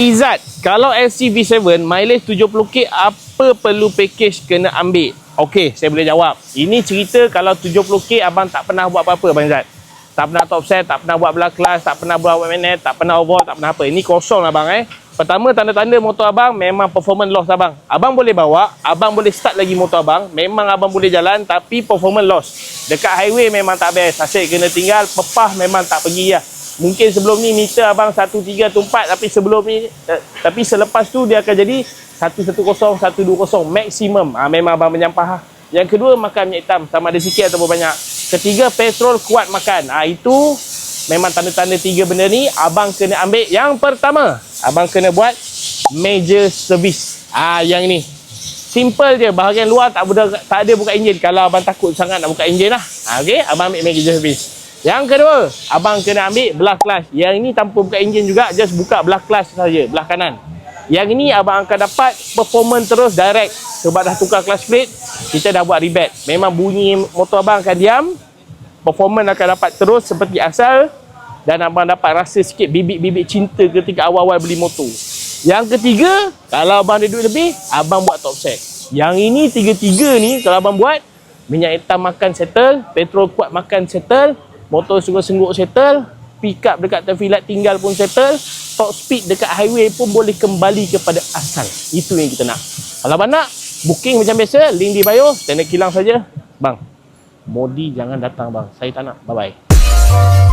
Izzat, kalau SCV7 mileage 70k, apa perlu package kena ambil? Okey, saya boleh jawab. Ini cerita kalau 70k abang tak pernah buat apa-apa Abang Izzat. Tak pernah top set, tak pernah buat belah kelas, tak pernah buat magnet, tak pernah overhaul, tak pernah apa. Ini kosong abang Pertama, tanda-tanda motor abang memang performance loss abang. Abang boleh bawa, abang boleh start lagi motor abang, memang abang boleh jalan, tapi performance loss. Dekat highway memang tak best. Asyik kena tinggal, pepah memang tak pergi lah. Mungkin sebelum ni meter abang 13 tu 4, tapi sebelum ni tapi selepas tu dia akan jadi 110, 120 maksimum. Memang abang menyampah lah. Yang kedua, makan minyak hitam sama ada sikit ataupun banyak. Ketiga, petrol kuat makan. Itu memang tanda-tanda tiga benda ni abang kena ambil. Yang pertama, abang kena buat major service. Yang ni simple je, bahagian luar tak ada buka enjin. Kalau abang takut sangat nak buka enjin lah, okey, abang ambil major service. Yang kedua, abang kena ambil belah clutch. Yang ini tanpa buka enjin juga, just buka belah clutch saja, belah kanan. Yang ini abang akan dapat performance terus direct. Sebab dah tukar clutch plate, kita dah buat rebate. Memang bunyi motor abang akan diam, performance akan dapat terus seperti asal, dan abang dapat rasa sikit bibit-bibit cinta ketika awal-awal beli motor. Yang ketiga, kalau abang ada duit lebih, abang buat top set. Yang ini tiga-tiga ni kalau abang buat, minyak hitam makan settle, petrol kuat makan settle, motor senguk-senguk settle, pick up dekat traffic light tinggal pun settle, top speed dekat highway pun boleh kembali kepada asal. Itu yang kita nak. Kalau abang nak, booking macam biasa, link di bio, tanda kilang saja. Bang, Modi jangan datang bang, saya tak nak. Bye-bye.